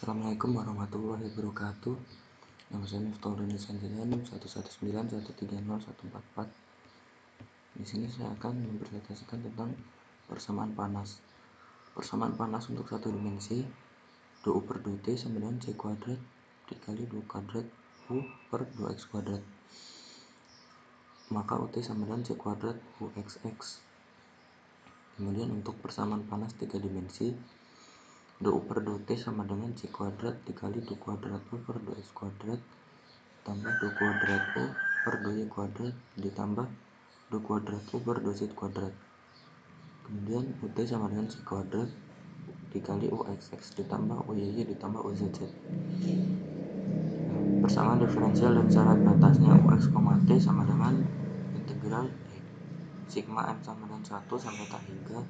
Assalamualaikum warahmatullahi wabarakatuh. Nama saya Miftahul Rani Sanjaya, 119130144. Di sini saya akan mempresentasikan tentang persamaan panas. Persamaan panas untuk satu dimensi 2U per 2T sama dengan C kuadrat dikali 2 kuadrat U per 2X kuadrat. Maka UT sama dengan C kuadrat UXX. Kemudian untuk persamaan panas 3 dimensi 2U per 2T sama dengan C kuadrat dikali 2 kuadrat U per 2X kuadrat tambah 2 kuadrat U per 2Y kuadrat ditambah 2 kuadrat U per 2Z kuadrat. Kemudian UT sama dengan C kuadrat dikali UXX ditambah UYY ditambah UZZ. Persamaan diferensial dan syarat batasnya UX, T sama dengan integral sigma M sama dengan 1 sampai tak hingga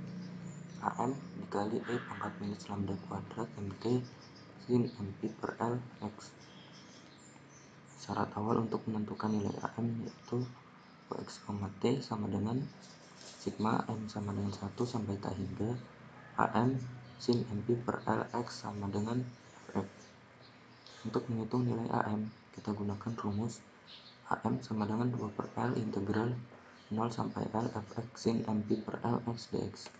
AM dikali E pangkat minus lambda kuadrat MT sin MP per L X. Syarat awal untuk menentukan nilai AM yaitu UX, T sama dengan sigma M sama dengan 1 sampai tak hingga AM sin MP per L X sama dengan Fx. Untuk menghitung nilai AM kita gunakan rumus AM sama dengan 2 per L integral 0 sampai L Fx sin MP per L X dx.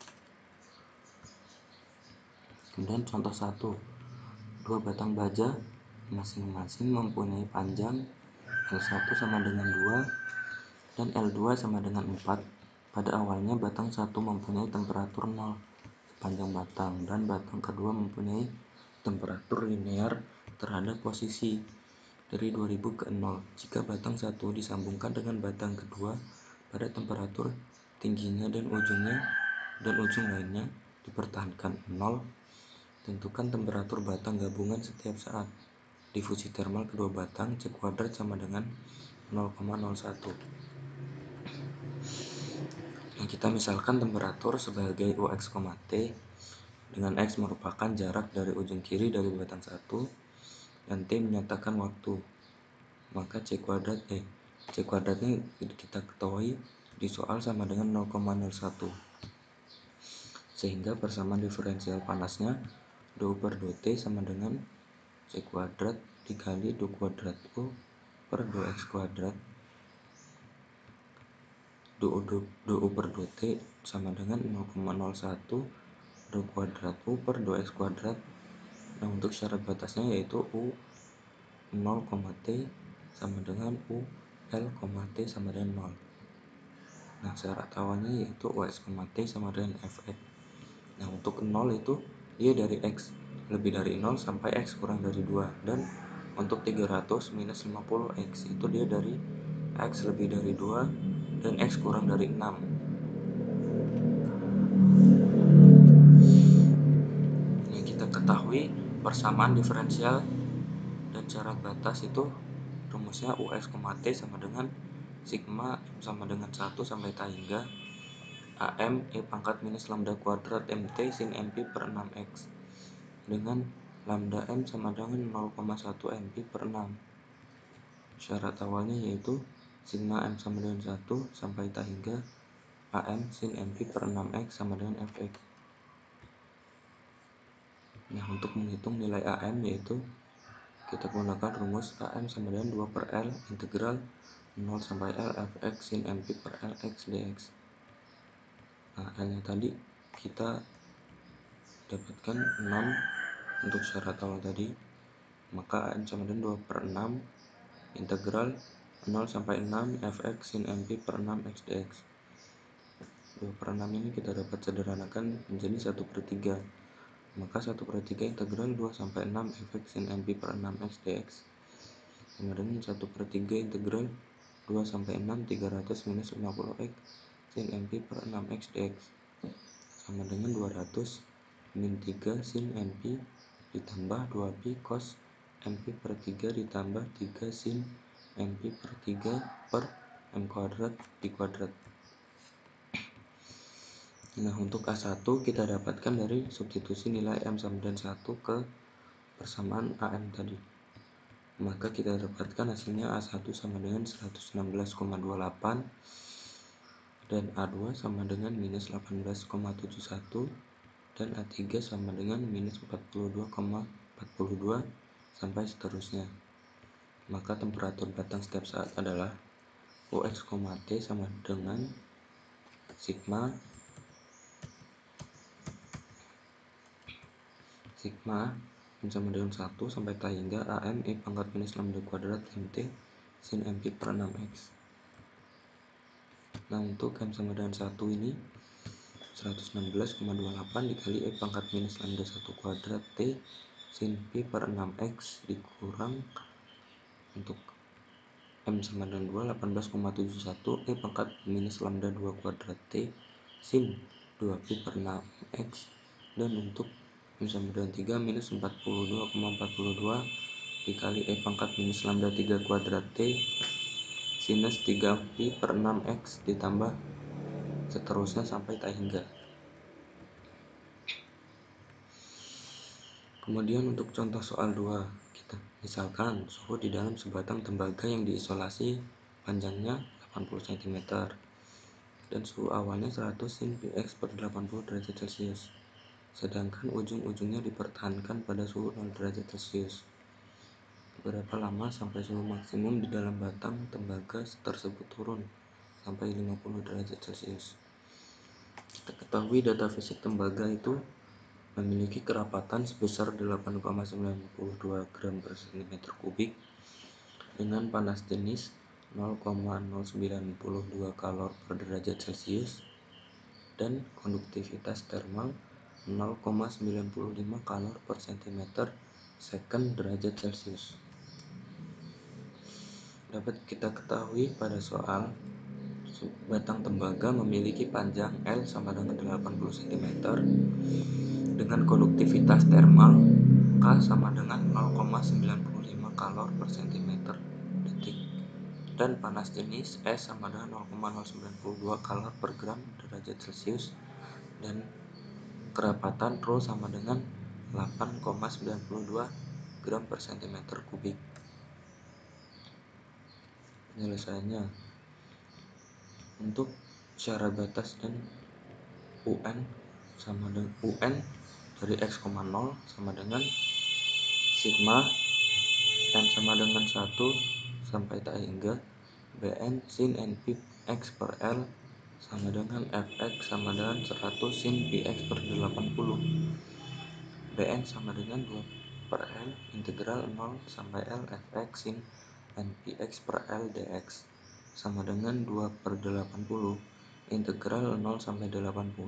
Kemudian contoh 1, dua batang baja masing-masing mempunyai panjang L1 sama dengan 2 dan L2 sama dengan 4. Pada awalnya batang 1 mempunyai temperatur 0 sepanjang batang dan batang kedua mempunyai temperatur linear terhadap posisi dari 2000 ke 0. Jika batang 1 disambungkan dengan batang kedua pada temperatur tingginya dan ujung lainnya dipertahankan 0, tentukan temperatur batang gabungan setiap saat. Difusi termal kedua batang C kuadrat sama dengan 0,01. Nah, kita misalkan temperatur sebagai UX, T dengan X merupakan jarak dari ujung kiri dari batang 1 dan T menyatakan waktu. Maka C kuadratnya kita ketahui di soal sama dengan 0,01. Sehingga persamaan diferensial panasnya 2 per 2T sama dengan C kuadrat dikali 2 kuadrat U per 2X kuadrat 2U per 2T sama dengan 0,01 2 kuadrat U per 2X kuadrat. Nah, untuk syarat batasnya yaitu U 0, T sama dengan U L, T sama dengan 0. Nah, syarat awalnya yaitu UX, T sama dengan Fx. Nah, untuk 0 itu dia dari X lebih dari 0 sampai X kurang dari 2, dan untuk 300 minus 50X itu dia dari X lebih dari 2 dan X kurang dari 6. Yang kita ketahui persamaan diferensial dan syarat batas itu rumusnya UX, T sama dengan sigma M sama dengan 1 sampai tak hingga AM E pangkat minus lambda kuadrat MT sin MP per 6X dengan lambda M sama dengan 0,1 MP per 6. Syarat awalnya yaitu sigma M sama dengan 1 sampai tak hingga AM sin MP per 6X sama dengan Fx. Nah, untuk menghitung nilai AM yaitu kita gunakan rumus AM sama dengan 2 per L integral 0 sampai L Fx sin MP per L X dx. Nah, L nya tadi kita dapatkan 6 untuk syarat awal tadi, maka AM sama dengan 2 per 6 integral 0 sampai 6 Fx sin MP per 6 X dx. 2 per 6 ini kita dapat sederhanakan menjadi 1 per 3, maka 1 per 3 integral 2 sampai 6 Fx sin MP per 6 X dx sama dengan 1 per 3 integral 2 sampai 6 300 minus 50X sin MP per 6X dx sama dengan 200 min 3 sin MP ditambah 2pi cos MP per 3 ditambah 3 sin MP per 3 per M kuadrat di kuadrat. Nah, untuk A1 kita dapatkan dari substitusi nilai M sama dengan 1 ke persamaan AM tadi. Maka kita dapatkan hasilnya A1 sama dengan 116,28 dan A2 sama dengan minus 18,71 dan A3 sama dengan minus 42,41. 42 sampai seterusnya. Maka temperatur batang setiap saat adalah Ux, T sama dengan sigma M sama dengan 1 sampai T hingga AM E pangkat minus lambda kuadrat MT sin MP per 6X. Nah, untuk M sama dengan 1 ini 116,28 dikali E pangkat minus lambda 1 kuadrat T sin P per 6X dikurang untuk M sama dengan 2 18,71 E pangkat minus lambda 2 kuadrat T sin 2P per 6X, dan untuk M sama dengan 3 minus 42,42 dikali E pangkat minus lambda 3 kuadrat T sinus 3Pi per 6X ditambah seterusnya sampai tak hingga. Kemudian untuk contoh soal 2, misalkan suhu di dalam sebatang tembaga yang diisolasi panjangnya 80 cm dan suhu awalnya 100 sin Px per 80 derajat Celcius, sedangkan ujung-ujungnya dipertahankan pada suhu 0 derajat Celcius. Berapa lama sampai suhu maksimum di dalam batang tembaga tersebut turun sampai 50 derajat Celcius? Kita ketahui data fisik tembaga itu memiliki kerapatan sebesar 8,92 gram per cm kubik dengan panas jenis 0,092 kalor per derajat Celcius dan konduktivitas termal 0,95 kalor per cm second derajat Celcius. Dapat kita ketahui pada soal batang tembaga memiliki panjang L sama dengan 80 cm dengan konduktivitas termal K sama dengan 0,95 kalor per cm detik dan panas jenis S sama dengan 0,092 kalor per gram derajat Celcius dan kerapatan Rho sama dengan 8,92 gram per cm kubik. Penyelesaiannya, untuk syarat batas dan UN sama dengan UN dari X, 0 sama dengan sigma N sama dengan 1 sampai tak hingga Bn sin Np X per L sama dengan Fx sama dengan 100 sin Px per 80. Bn sama dengan 2 per L integral 0 sampai L Fx sin Npx per L dx sama dengan 2 per 80 integral 0 sampai 80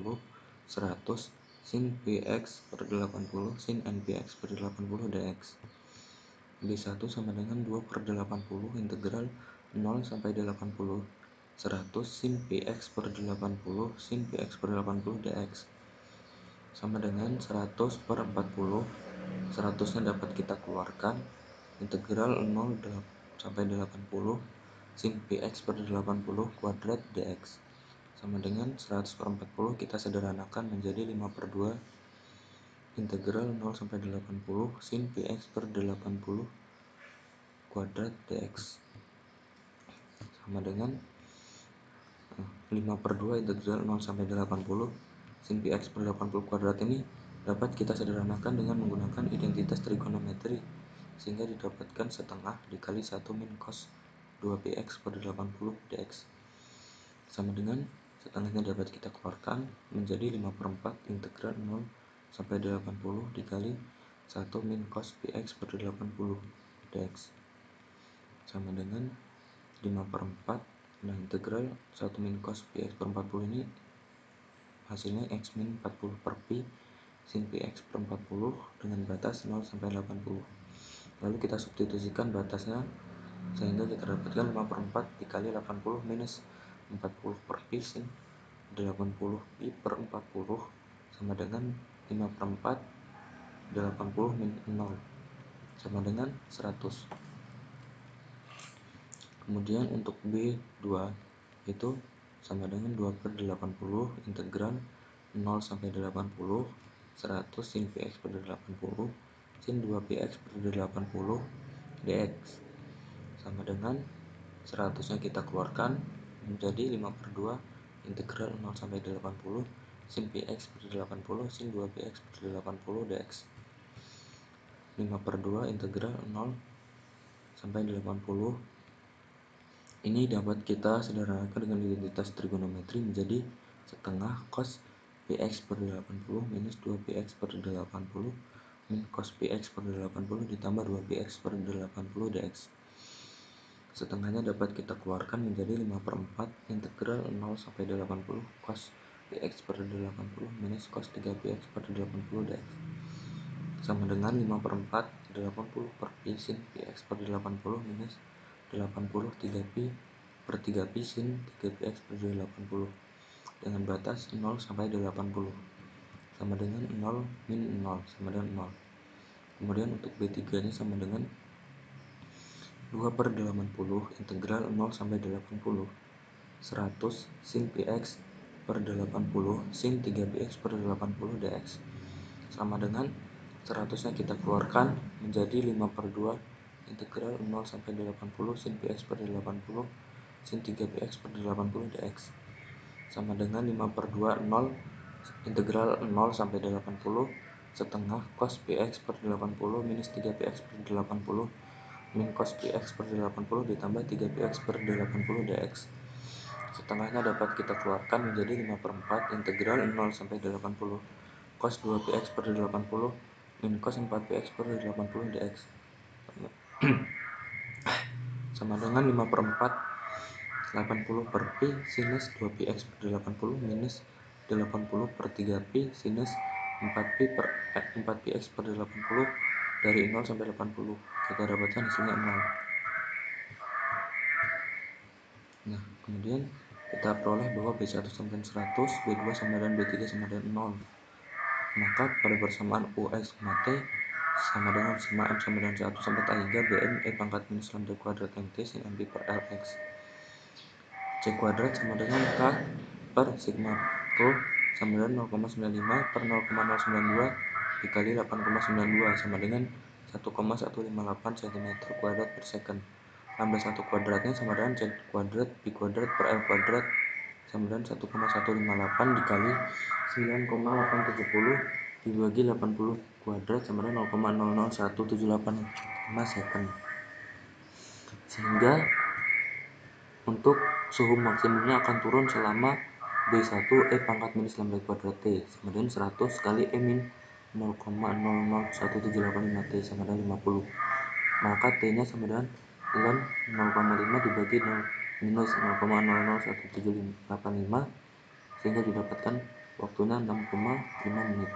100 sin Px per 80 sin Npx per 80 dx. B1 sama dengan 2 per 80 integral 0 sampai 80 100 sin Px per 80 sin Px per 80 dx sama dengan 100 per 40. 100 nya dapat kita keluarkan, integral 0 sampai 80 sin Px per 80 kuadrat dx sama dengan 100 per 40 kita sederhanakan menjadi 5 per 2 integral 0 sampai 80 sin Px per 80 kuadrat dx sama dengan 5 per 2 integral 0 sampai 80 sin Px per 80 kuadrat ini dapat kita sederhanakan dengan menggunakan identitas trigonometri sehingga didapatkan setengah dikali 1 min cos 2Px per 80 dx sama dengan setengahnya dapat kita keluarkan menjadi 5 per 4 integral 0 sampai 80 dikali 1 min cos Px per 80 dx sama dengan 5 per 4. Nah, integral 1 min cos Px per 40 ini hasilnya X min 40 per Pi sin Px per 40 dengan batas 0 sampai 80. Lalu kita substitusikan batasnya sehingga kita dapatkan 5 per 4 dikali 80 minus 40 per Pi sin 80 Pi per 40 sama dengan 5 per 4 80 min 0 sama dengan 100. Kemudian untuk B2 itu sama dengan 2 per 80 integral 0 sampai 80 100 sin Px per 80 sin 2Px per 80 dx sama dengan 100 nya kita keluarkan menjadi 5 per 2 integral 0 sampai 80 sin Px per 80 sin 2Px per 80 dx. 5/2 integral 0 sampai 80. Ini dapat kita sederhanakan dengan identitas trigonometri menjadi setengah cos px per 80 minus 2px per 80 min cos px per 80 ditambah 2px per 80 dx. Setengahnya dapat kita keluarkan menjadi 5/4 integral 0 sampai 80 cos px per 80 minus cos 3px per 80 dx sama dengan 5/4 80 per pi sin px per 80 minus 80 3pi per 3pi sin 3px per 80 dengan batas 0 sampai 80 sama dengan 0 min 0 sama dengan 0. Kemudian untuk B3 nya sama dengan 2/80 integral 0 sampai 80 100 sin px per 80 sin 3px per 80 dx sama dengan 100 nya kita keluarkan menjadi 5/2 integral 0 sampai 80 sin px per 80 sin 3px per 80 dx sama dengan 5/2 0 integral 0 sampai 80 setengah cos px per 80 minus 3px per 80 min cos px per 80 ditambah 3px per 80 dx. Setengahnya dapat kita keluarkan menjadi 5/4 integral 0 sampai 80 cos 2px per 80 min cos 4px per 80 dx sama dengan 5/4 80 per pi sinus 2px per 80 minus 80 per 3pi sinus 4px per 80 dari 0 sampai 80. Kita dapatkan hasilnya 0. Nah, kemudian kita peroleh bahwa B1 sama dengan 100, B2 sama dengan B3 sama dengan 0. Maka pada persamaan US T sama dengan sigma M sama dengan 1 sampai tak hingga Bm E pangkat minus lambda kuadrat MT sin MP per Lx. C kuadrat sama dengan K per sigma Pro sama dengan 0,95 per 0,092 dikali 8,92 sama dengan 1,158 cm kuadrat per second. Lambda 1 kuadratnya sama dengan C kuadrat B kuadrat per L kuadrat sama dengan 1,158 dikali 9,870 dibagi 80 kuadrat sama dengan 0,001785 second. Sehingga untuk suhu maksimumnya akan turun selama B1 E pangkat minus lambda kuadrat T sama dengan 100 kali E min 0,001785 T sama dengan 50. Maka T nya sama dengan ln 0,5 dibagi 0 minus 0,00175 sehingga didapatkan waktunya 6,5 menit.